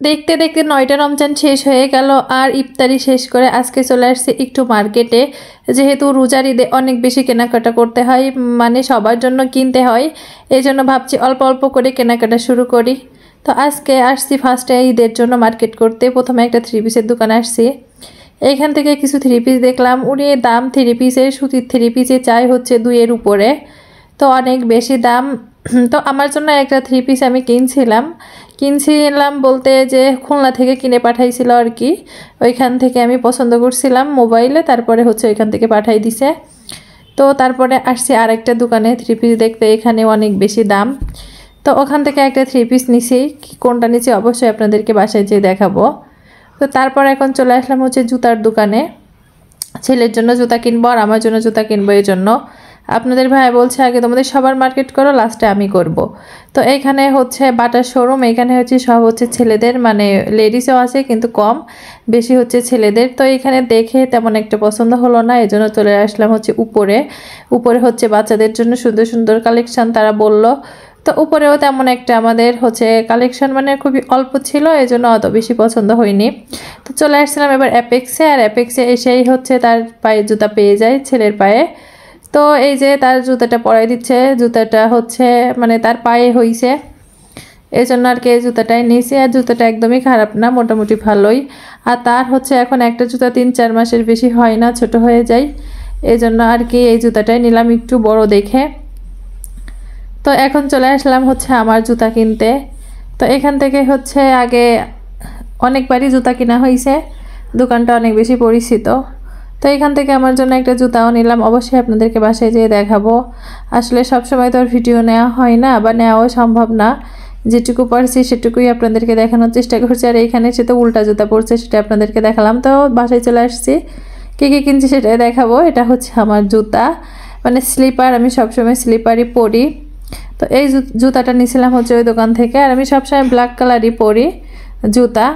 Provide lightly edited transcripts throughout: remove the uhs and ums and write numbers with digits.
দেখতে দেখতে 9টা রমজান শেষ হয়ে গেল আর ইফতারি শেষ করে আজকে চলে আসছে একটু মার্কেটে। যেহেতু রোজার ঈদে অনেক বেশি কেনাকাটা করতে হয়, মানে সবার জন্য কিনতে হয়, এই জন্য ভাবছি অল্প অল্প করে কেনাকাটা শুরু করি। তো আজকে আসছি ফার্স্টে ঈদের জন্য মার্কেট করতে। প্রথমে একটা 3 পিসের দোকানে আসছি। এইখান থেকে কিছু 3 পিস দেখলাম, উনি দাম 3 পিসের সুতির 3 পিসে চাই হচ্ছে 2-এর উপরে, তো অনেক বেশি দাম। তো আমার জন্য একটা 3 পিস আমি কিনছিলাম বলতে যে খুলনা থেকে কিনে পাঠাইছিল আর কি। ওইখান থেকে আমি পছন্দ করছিলাম মোবাইলে, তারপরে হচ্ছে ওইখান থেকে পাঠাই দিছে। তো তারপরে আসছি আরেকটা দোকানে 3 পিস দেখতে, এখানে অনেক বেশি দাম। তো ওখান থেকে একটা 3 পিস নিছি, কোনটা নিছি অবশ্যই আপনাদেরকে বাসায় যেয়ে দেখাবো। তো তারপর এখন চলে আসলাম হচ্ছে জুতার দোকানে। ছেলের জন্য জুতা কিনবো আর আমার জন্য জুতা কিনবো। এই জন্য আপনাদের ভাই বলছে আগে তোমাদের সবার মার্কেট করো, লাস্টে আমি করব। তো এখানে হচ্ছে বাটার শোরুম, এখানে হচ্ছে সব হচ্ছে ছেলেদের, মানে লেডিসও আছে কিন্তু কম, বেশি হচ্ছে ছেলেদের। তো এখানে দেখে তেমন একটা পছন্দ হলো না, এই জন্য চলে আসলাম হচ্ছে উপরে হচ্ছে বাচ্চাদের জন্য সুন্দর সুন্দর কালেকশন তারা বলল। তো উপরেও তেমন একটা আমাদের হচ্ছে কালেকশন মানে খুবই অল্প ছিল, এই জন্য অত বেশি পছন্দ হয়নি। তো চলে আসছিলাম এবার অ্যাপেক্সে, আর অ্যাপেক্সে এসেই হচ্ছে তার পায়ে জুতা পেয়ে যায় ছেলের পায়ে। তো এই যে তার জুতাটা পরাই দিচ্ছে, জুতাটা হচ্ছে মানে তার পায়ে হইছে, এই জন্য আর কি এই জুতাটাই নিয়েছি। আর জুতাটা একদমই খারাপ না, মোটামুটি ভালোই। আর তার হচ্ছে এখন একটা জুতা 3-4 মাসের বেশি হয় না, ছোট হয়ে যায়, এই জন্য আর কি এই জুতাটাই নিলাম একটু বড় দেখে। তো এখন চলে আসলাম হচ্ছে আমার জুতা কিনতে। তো এখান থেকে হচ্ছে আগে অনেকবারই জুতা কিনা হয়েছে, দোকানটা অনেক বেশি পরিচিত। তো এখান থেকে আমার জন্য একটা জুতাও নিলাম, অবশ্যই আপনাদেরকে বাসায় যেয়ে দেখাবো। আসলে সবসময় তো আর ভিডিও নেওয়া হয় না বা নেওয়াও সম্ভব না, যেটুকু পারছি সেটুকুই আপনাদেরকে দেখানোর চেষ্টা করছি। আর এইখানে সে তো উল্টা জুতা পরছে, সেটা আপনাদেরকে দেখালাম। তো বাসায় চলে আসছি, কী কী কিনছি সেটাই দেখাবো। এটা হচ্ছে আমার জুতা, মানে স্লিপার, আমি সবসময় স্লিপারই পরি। তো এই জুতাটা নিয়েছিলাম হচ্ছে ওই দোকান থেকে। আর আমি সবসময় ব্ল্যাক কালারই পরি জুতা,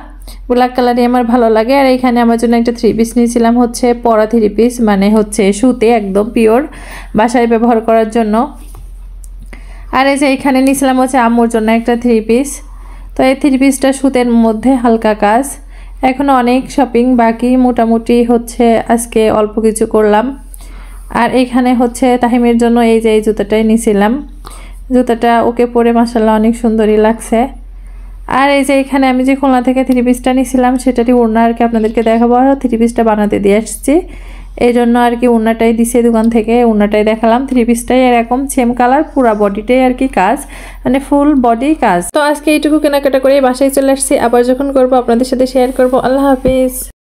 ব্ল্যাক কালারই আমার ভালো লাগে। আর এইখানে আমার জন্য একটা 3 পিস নিয়েছিলাম হচ্ছে পরা 3 পিস, মানে হচ্ছে সুতে একদম পিওর, বাসায় ব্যবহার করার জন্য। আর এই যে এইখানে নিয়েছিলাম হচ্ছে আম্মুর জন্য একটা 3 পিস। তো এই 3 পিসটা সুতের মধ্যে হালকা কাজ, এখনও অনেক শপিং বাকি, মোটামুটি হচ্ছে আজকে অল্প কিছু করলাম। আর এইখানে হচ্ছে তাহিমের জন্য এই যে এই জুতাটাই নিয়েছিলাম, জুতাটা ওকে পরে মাশাআল্লাহ অনেক সুন্দরই লাগছে। আর এই যে এখানে আমি যে খুলনা থেকে 3 পিসটা নিয়েছিলাম সেটারই ওড়না আর কি আপনাদেরকে দেখাবো। 3 পিসটা বানাতে দিয়ে আসছি, এই জন্য আর কি ওড়নাটাই দিছে দোকান থেকে, ওড়নাটাই দেখালাম। 3 পিসটাই এরকম সেম কালার, পুরা বডিটাই আর কি কাজ, মানে ফুল বডি কাজ। তো আজকে এইটুকু কেনাকাটা করে বাসায় চলে আসছি, আবার যখন করবো আপনাদের সাথে শেয়ার করবো। আল্লাহ হাফিজ।